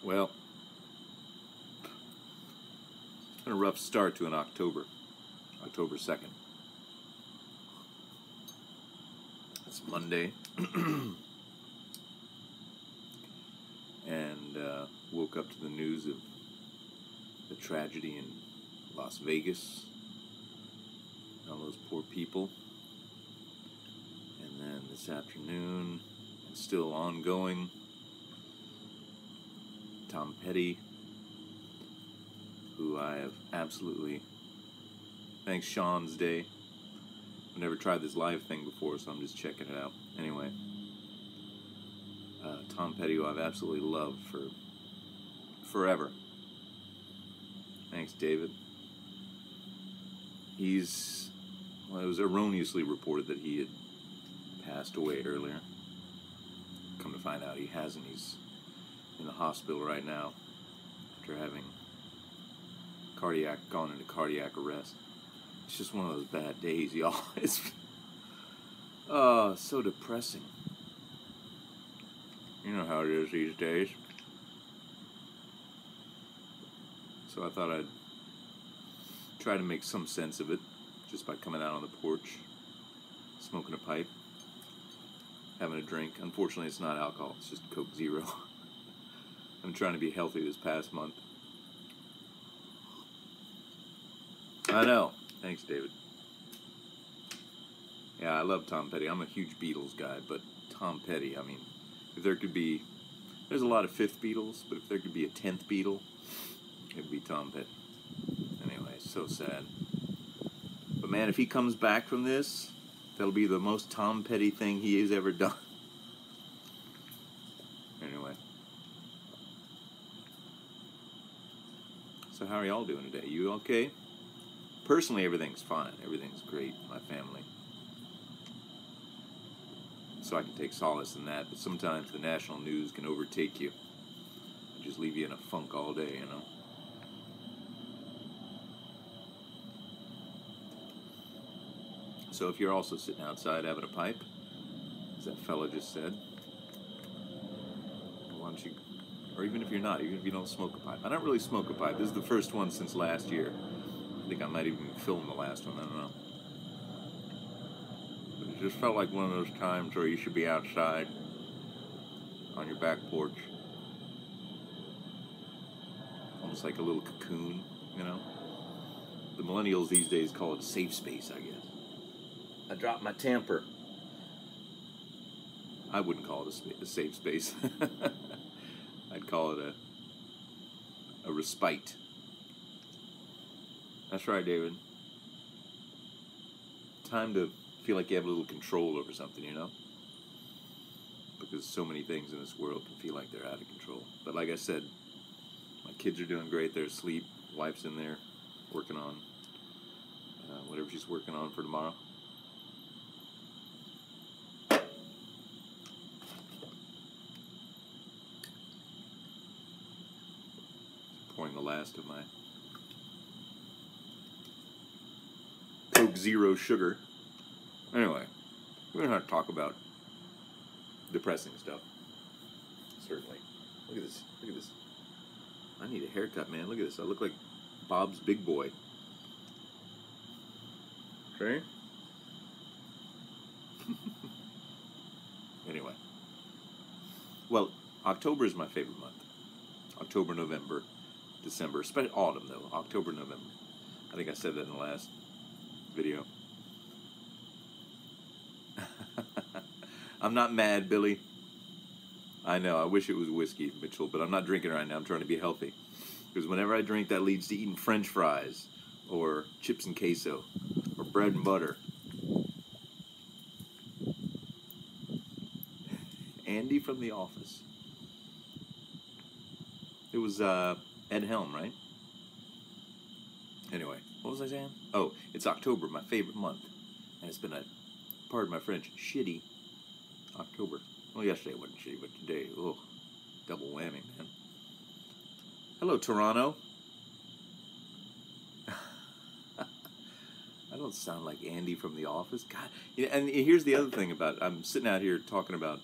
Well, it's been a rough start to an October 2nd. It's Monday, and woke up to the news of the tragedy in Las Vegas, all those poor people. And then this afternoon, and still ongoing, Tom Petty, who I have absolutely, thanks Sean's Day. I've never tried this live thing before, so I'm just checking it out. Anyway, Tom Petty, who I've absolutely loved for forever. Thanks, David. Well, it was erroneously reported that he had passed away earlier. Come to find out he hasn't. He's in the hospital right now after having gone into cardiac arrest. It's just one of those bad days, y'all. It's so depressing. You know how it is these days. So I thought I'd try to make some sense of it just by coming out on the porch, smoking a pipe, having a drink. Unfortunately, it's not alcohol. It's just Coke Zero. I'm trying to be healthy this past month. I know. Thanks, David. Yeah, I love Tom Petty. I'm a huge Beatles guy, but Tom Petty, I mean, if there could be, there's a lot of fifth Beatles, but if there could be a 10th Beatle, it'd be Tom Petty. Anyway, so sad. But man, if he comes back from this, that'll be the most Tom Petty thing he has ever done. Anyway. So how are y'all doing today? You okay? Personally, everything's fine. Everything's great in my family. So I can take solace in that. But sometimes the national news can overtake you. And just leave you in a funk all day, you know? So if you're also sitting outside having a pipe, as that fella just said, why don't you, or even if you're not, even if you don't smoke a pipe. I don't really smoke a pipe. This is the first one since last year. I think I might even film the last one, I don't know. But it just felt like one of those times where you should be outside on your back porch. Almost like a little cocoon, you know? The millennials these days call it a safe space, I guess. I dropped my tamper. I wouldn't call it a safe space. I'd call it a respite. That's right, David. Time to feel like you have a little control over something, you know? Because so many things in this world can feel like they're out of control. But like I said, my kids are doing great. They're asleep. Wife's in there working on whatever she's working on for tomorrow. Pouring the last of my Coke Zero sugar. Anyway, we're going to have to talk about depressing stuff. Certainly. Look at this. Look at this. I need a haircut, man. Look at this. I look like Bob's Big Boy. Okay? Anyway. Well, October is my favorite month. October, November, December. Especially autumn, though. October, November. I think I said that in the last video. I'm not mad, Billy. I know, I wish it was whiskey, Mitchell, but I'm not drinking right now. I'm trying to be healthy. Because whenever I drink, that leads to eating French fries, or chips and queso, or bread and butter. Andy from The Office. It was Ed Helm, right? Anyway, what was I saying? Oh, it's October, my favorite month. And it's been a, pardon my French, shitty October. Well, yesterday wasn't shitty, but today, oh, double whammy, man. Hello, Toronto. I don't sound like Andy from The Office. God, and here's the other thing about, I'm sitting out here talking about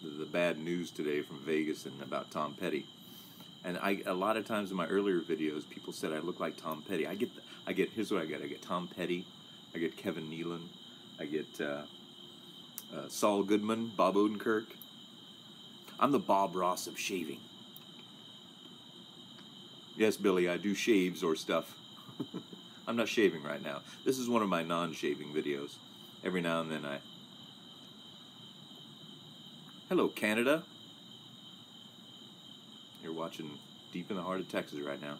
the bad news today from Vegas and about Tom Petty. And a lot of times in my earlier videos, people said I look like Tom Petty. Here's what I get. I get Tom Petty. I get Kevin Nealon. I get Saul Goodman, Bob Odenkirk. I'm the Bob Ross of shaving. Yes, Billy, I do shaves or stuff. I'm not shaving right now. This is one of my non-shaving videos. Every now and then I... Hello, Canada. You're watching deep in the heart of Texas right now.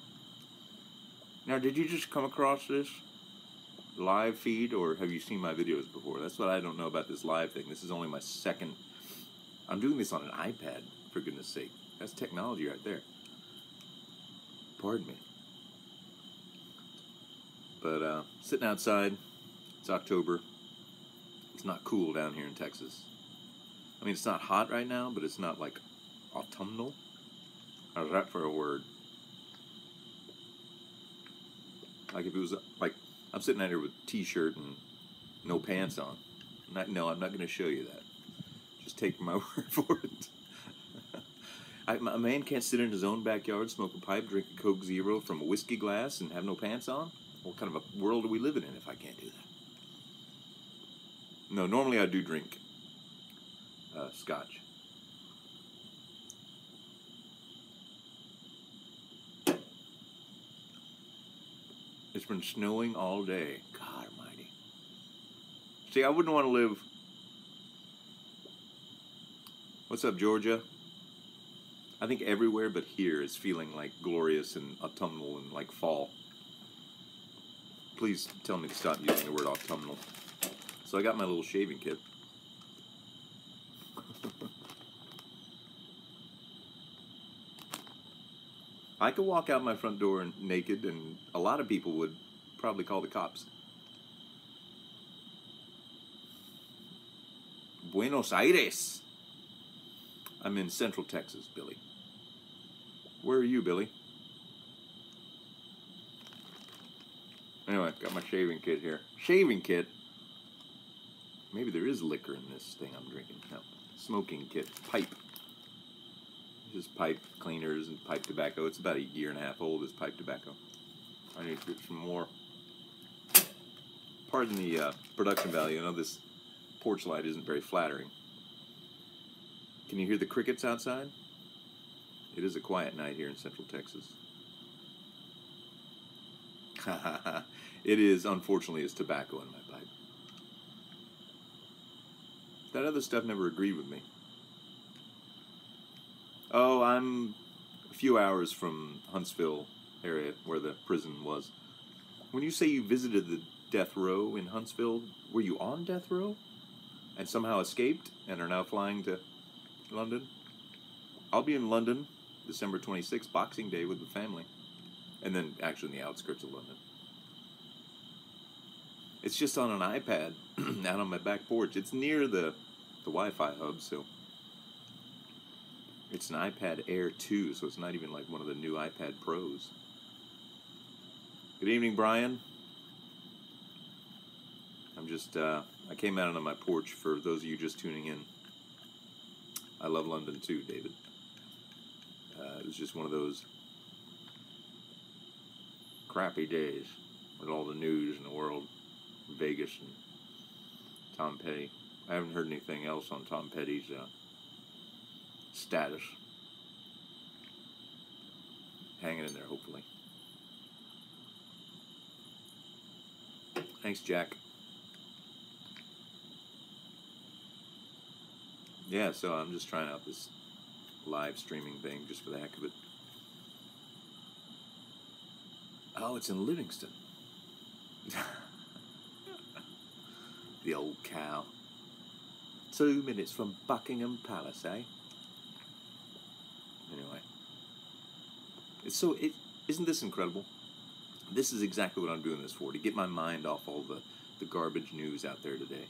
Now, did you just come across this live feed, or have you seen my videos before? That's what I don't know about this live thing. This is only my second... I'm doing this on an iPad, for goodness sake. That's technology right there. Pardon me. But sitting outside, it's October. It's not cool down here in Texas. I mean, it's not hot right now, but it's not like autumnal. How's that for a word? Like if it was like, I'm sitting out here with a t-shirt and no pants on. No, I'm not going to show you that. Just take my word for it. A man can't sit in his own backyard, smoke a pipe, drink a Coke Zero from a whiskey glass, and have no pants on? What kind of a world are we living in if I can't do that? No, normally I do drink scotch. It's been snowing all day. God almighty. See, I wouldn't want to live... What's up, Georgia? I think everywhere but here is feeling like glorious and autumnal and like fall. Please tell me to stop using the word autumnal. So I got my little shaving kit. I could walk out my front door naked, and a lot of people would probably call the cops. Buenos Aires. I'm in Central Texas, Billy. Where are you, Billy? Anyway, got my shaving kit here. Shaving kit? Maybe there is liquor in this thing I'm drinking. No. Smoking kit. Pipe. This is pipe cleaners and pipe tobacco. It's about 1.5 years old, this pipe tobacco. I need to get some more. Pardon the production value. I know this porch light isn't very flattering. Can you hear the crickets outside? It is a quiet night here in Central Texas. It is, unfortunately, it's tobacco in my pipe. That other stuff never agreed with me. Oh, I'm a few hours from Huntsville area where the prison was. When you say you visited the death row in Huntsville, were you on death row and somehow escaped and are now flying to London? I'll be in London December 26th, Boxing Day with the family. And then actually in the outskirts of London. It's just on an iPad out on my back porch. It's near the Wi-Fi hub, so... It's an iPad Air 2, so it's not even like one of the new iPad Pros. Good evening, Brian. I'm just, I came out on my porch for those of you just tuning in. I love London too, David. It was just one of those crappy days with all the news in the world. Vegas and Tom Petty. I haven't heard anything else on Tom Petty's status. Hanging in there, hopefully. Thanks, Jack. Yeah, so I'm just trying out this live streaming thing just for the heck of it. Oh, it's in Livingston. The old cow. 2 minutes from Buckingham Palace, eh? Anyway. Isn't this incredible? This is exactly what I'm doing this for, to get my mind off all the garbage news out there today.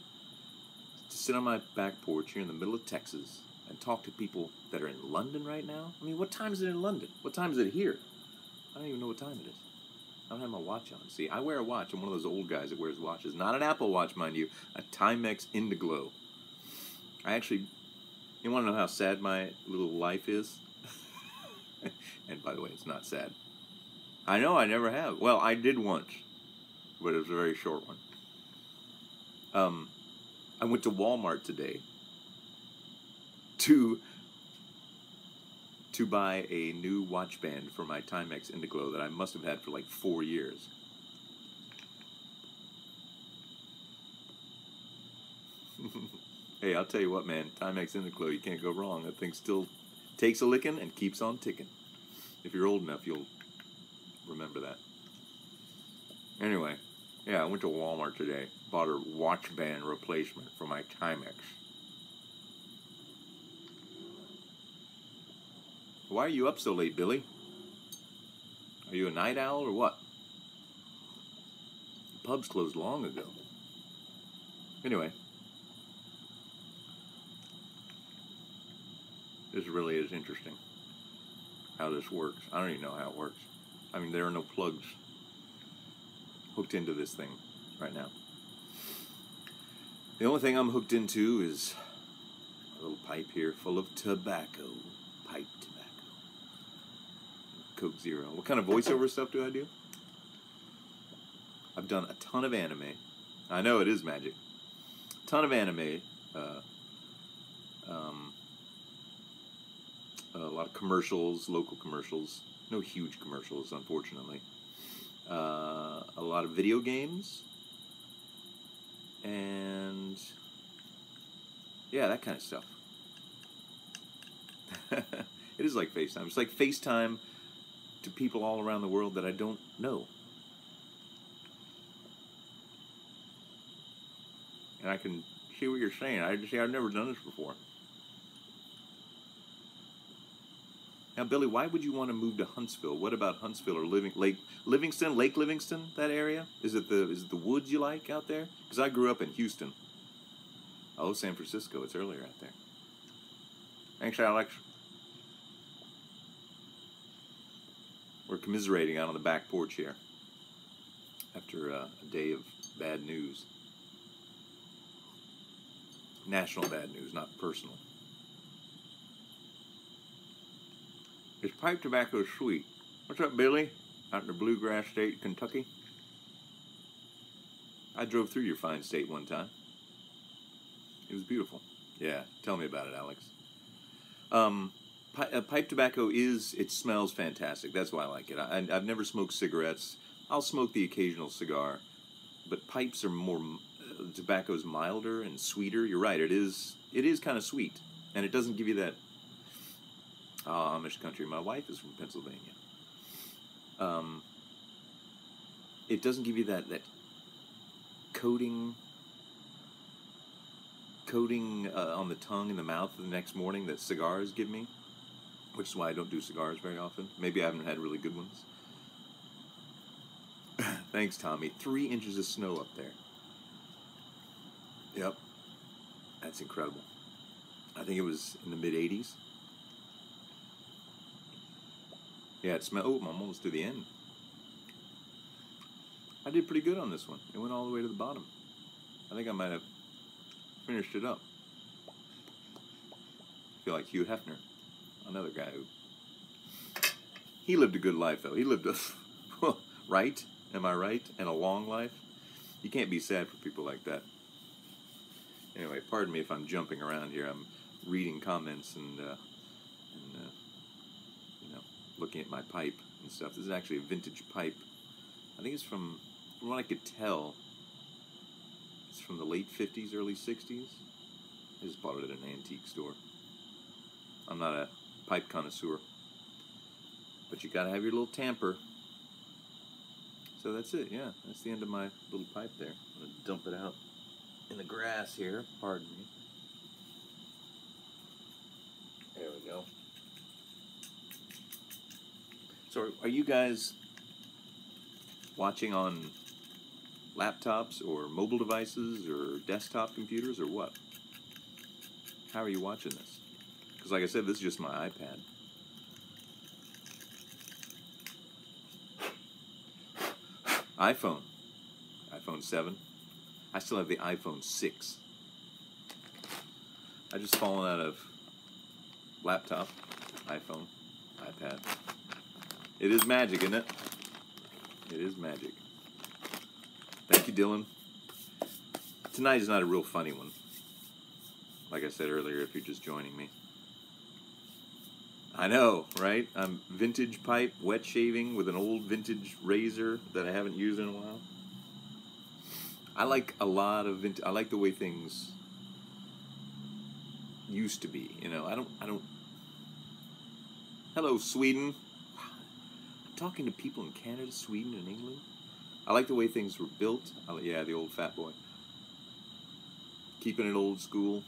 To sit on my back porch here in the middle of Texas and talk to people that are in London right now. I mean, what time is it in London? What time is it here? I don't even know what time it is. I don't have my watch on. See, I wear a watch. I'm one of those old guys that wears watches. Not an Apple Watch, mind you. A Timex Indiglo. I actually... You want to know how sad my little life is? And by the way, it's not sad. I know, I never have. Well, I did once, but it was a very short one. I went to Walmart today to buy a new watch band for my Timex Indiglo that I must have had for like 4 years. Hey, I'll tell you what, man, Timex Indiglo, you can't go wrong. That thing still takes a licking and keeps on ticking. If you're old enough, you'll remember that. Anyway, yeah, I went to Walmart today, bought a watch band replacement for my Timex. Why are you up so late, Billy? Are you a night owl or what? The pub's closed long ago. Anyway, this really is interesting, how this works. I don't even know how it works. I mean, there are no plugs hooked into this thing right now. The only thing I'm hooked into is a little pipe here full of tobacco. Pipe tobacco. Coke Zero. What kind of voiceover stuff do I do? I've done a ton of anime. I know it is magic. A ton of anime. A lot of commercials, local commercials. No huge commercials, unfortunately. A lot of video games. And yeah, that kind of stuff. It is like FaceTime. It's like FaceTime to people all around the world that I don't know. And I can see what you're saying. I've never done this before. Now, Billy, why would you want to move to Huntsville? What about Huntsville or Lake Livingston, that area? Is it the woods you like out there? Because I grew up in Houston. Oh, San Francisco. It's earlier out there. Thanks, Alex. We're commiserating out on the back porch here after a day of bad news. National bad news, not personal. Is pipe tobacco sweet? What's up, Billy? Out in the bluegrass state, Kentucky? I drove through your fine state one time. It was beautiful. Yeah, tell me about it, Alex. Pipe tobacco it smells fantastic. That's why I like it. I've never smoked cigarettes. I'll smoke the occasional cigar, but pipes are more, tobacco's milder and sweeter. You're right, it is kind of sweet, and it doesn't give you that Amish country. My wife is from Pennsylvania. It doesn't give you that coating on the tongue and the mouth the next morning that cigars give me, which is why I don't do cigars very often. Maybe I haven't had really good ones. Thanks, Tommy. 3 inches of snow up there. Yep. That's incredible. I think it was in the mid-80s. Yeah, it smelled. Oh, I'm almost to the end. I did pretty good on this one. It went all the way to the bottom. I think I might have finished it up. I feel like Hugh Hefner, another guy he lived a good life, though. He lived a right, am I right, and a long life. You can't be sad for people like that. Anyway, pardon me if I'm jumping around here. I'm reading comments and looking at my pipe and stuff. This is actually a vintage pipe. I think it's from what I could tell, it's from the late 50s, early 60s. I just bought it at an antique store. I'm not a pipe connoisseur, but you gotta have your little tamper. So that's it, yeah. That's the end of my little pipe there. I'm gonna dump it out in the grass here. Pardon me. There we go. So are you guys watching on laptops or mobile devices or desktop computers or what? How are you watching this? Because like I said, this is just my iPad. iPhone 7. I still have the iPhone 6. I just fallen out of laptop, iPhone. iPad. It is magic, isn't it? It is magic. Thank you, Dylan. Tonight is not a real funny one. Like I said earlier, if you're just joining me. I know, right? I'm vintage pipe, wet shaving with an old vintage razor that I haven't used in a while. I like a lot of vintage. I like the way things used to be. You know, I don't. Hello, Sweden. I'm talking to people in Canada, Sweden, and England. I like the way things were built. Yeah, the old fat boy. Keeping it old school.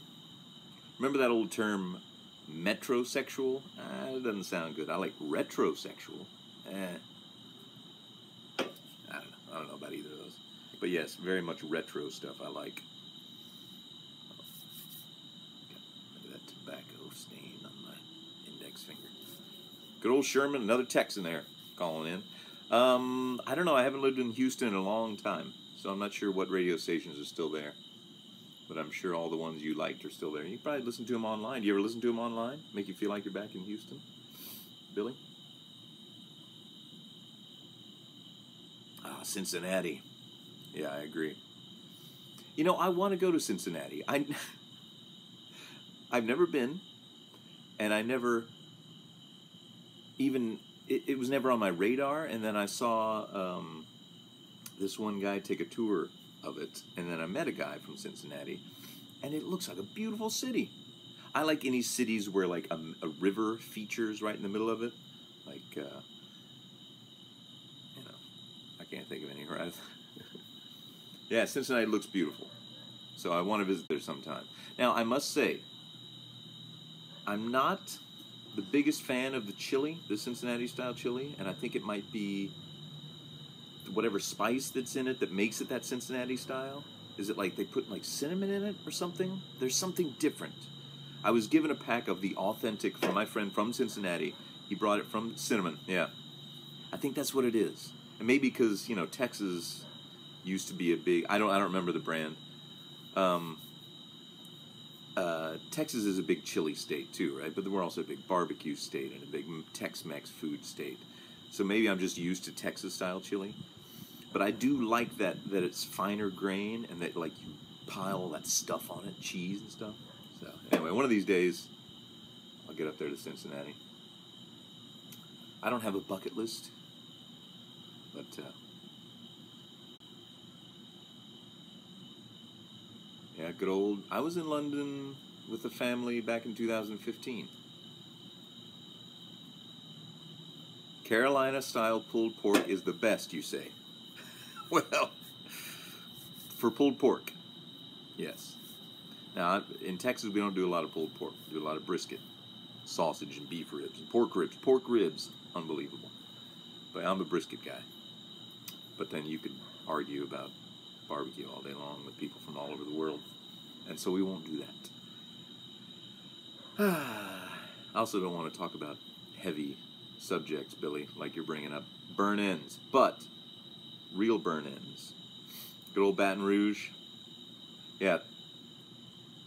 Remember that old term, metrosexual? It doesn't sound good. I like retrosexual. I don't know about either of those. But yes, very much retro stuff I like. Look at that tobacco stain on my index finger. Good old Sherman, another Texan there calling in. I don't know. I haven't lived in Houston in a long time, so I'm not sure what radio stations are still there. But I'm sure all the ones you liked are still there. You probably listen to them online. Do you ever listen to them online? Make you feel like you're back in Houston? Billy? Cincinnati. Yeah, I agree. You know, I want to go to Cincinnati. I've never been, and I never even... It was never on my radar, and then I saw this one guy take a tour of it, and then I met a guy from Cincinnati, and it looks like a beautiful city. I like any cities where like a river features right in the middle of it, like you know, I can't think of any right. Yeah, Cincinnati looks beautiful, so I want to visit there sometime. Now I must say, I'm not the biggest fan of the chili, the Cincinnati style chili, and I think it might be whatever spice that's in it that makes it that Cincinnati style. Is it like they put like cinnamon in it or something? There's something different. I was given a pack of the authentic from my friend from Cincinnati. He brought it from cinnamon. Yeah, I think that's what it is. And maybe because, you know, Texas used to be a big. I don't remember the brand. Texas is a big chili state too, right? But we're also a big barbecue state and a big Tex-Mex food state. So maybe I'm just used to Texas-style chili. But I do like that it's finer grain and that like you pile all that stuff on it, cheese and stuff. So anyway, one of these days, I'll get up there to Cincinnati. I don't have a bucket list, but yeah, good old. I was in London with the family back in 2015. Carolina-style pulled pork is the best, you say? Well, for pulled pork, yes. Now, in Texas, we don't do a lot of pulled pork. We do a lot of brisket, sausage, and beef ribs, and pork ribs. Pork ribs, unbelievable. But I'm a brisket guy. But then you could argue about barbecue all day long with people from all over the world. And so we won't do that. I also don't want to talk about heavy subjects, Billy, like you're bringing up. Burn-ins. But real burn-ins. Good old Baton Rouge. Yeah.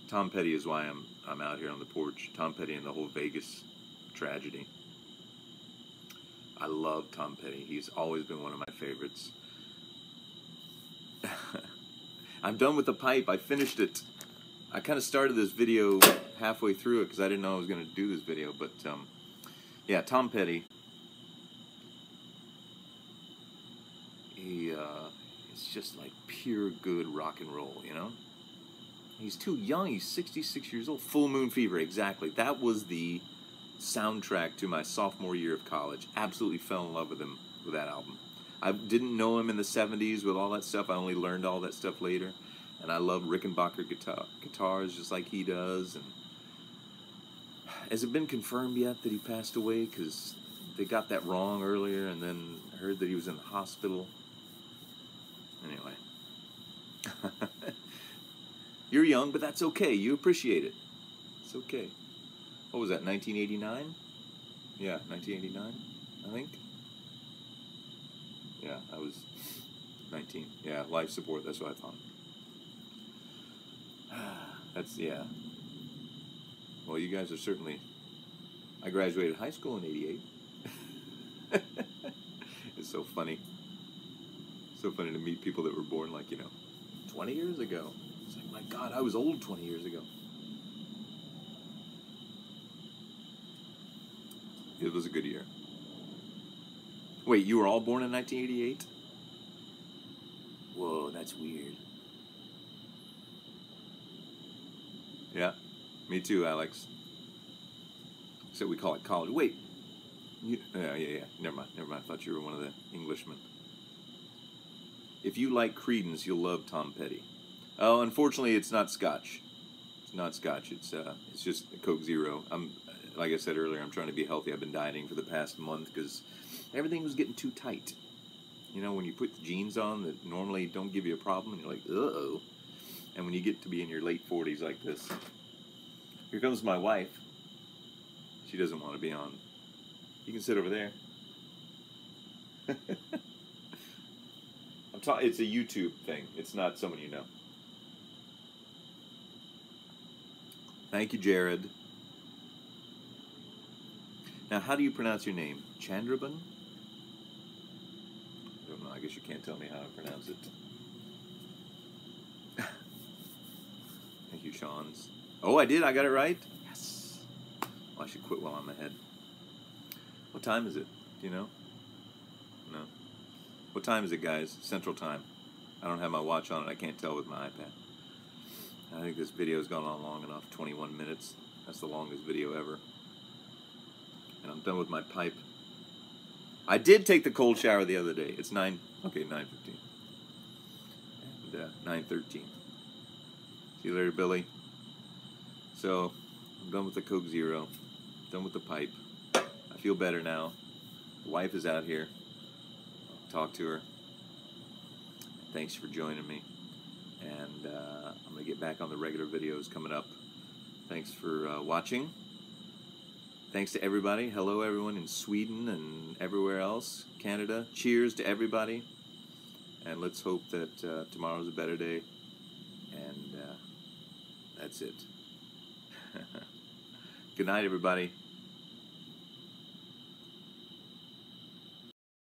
Tom Petty is why I'm out here on the porch. Tom Petty and the whole Vegas tragedy. I love Tom Petty. He's always been one of my favorites. I'm done with the pipe. I finished it. I kind of started this video halfway through it because I didn't know I was going to do this video. But yeah, Tom Petty. It's just like pure good rock and roll, you know? He's too young. He's 66 years old. Full Moon Fever, exactly. That was the soundtrack to my sophomore year of college. Absolutely fell in love with him with that album. I didn't know him in the 70s with all that stuff. I only learned all that stuff later. And I love Rickenbacker guitars just like he does. And has it been confirmed yet that he passed away? Because they got that wrong earlier, and then heard that he was in the hospital. Anyway. You're young, but that's okay. You appreciate it. It's okay. What was that, 1989? Yeah, 1989, I think. Yeah, I was 19. Yeah, life support, that's what I thought. That's, yeah. Well, you guys are certainly... I graduated high school in 88. It's so funny. So funny to meet people that were born like, 20 years ago. It's like, my God, I was old 20 years ago. It was a good year. Wait, you were all born in 1988? Whoa, that's weird. Yeah, me too, Alex. So we call it college. Wait. Yeah. Never mind. I thought you were one of the Englishmen. If you like Creedence, you'll love Tom Petty. Oh, unfortunately, it's not Scotch. It's not Scotch. It's just Coke Zero. Like I said earlier, I'm trying to be healthy. I've been dieting for the past month because everything was getting too tight. When you put the jeans on that normally don't give you a problem, and you're like, uh-oh. And when you get to be in your late 40s like this, here comes my wife. She doesn't want to be on. You can sit over there. It's a YouTube thing. It's not someone you know. Thank you, Jared. Now, how do you pronounce your name? Chandraban? I don't know. I guess you can't tell me how to pronounce it. Thank you, Sean's. Oh, I did. I got it right? Yes. Well, I should quit while I'm ahead. What time is it? Do you know? No. What time is it, guys? Central Time. I don't have my watch on it. I can't tell with my iPad. I think this video's gone on long enough. 21 minutes. That's the longest video ever. And I'm done with my pipe. I did take the cold shower the other day. It's 9:15. And 9:13. See you later, Billy. So, I'm done with the Coke Zero. Done with the pipe. I feel better now. The wife is out here. I'll talk to her. Thanks for joining me. And I'm going to get back on the regular videos coming up. Thanks for watching. Thanks to everybody. Hello, everyone in Sweden and everywhere else. Canada. Cheers to everybody. And let's hope that tomorrow's a better day. And that's it. Good night, everybody.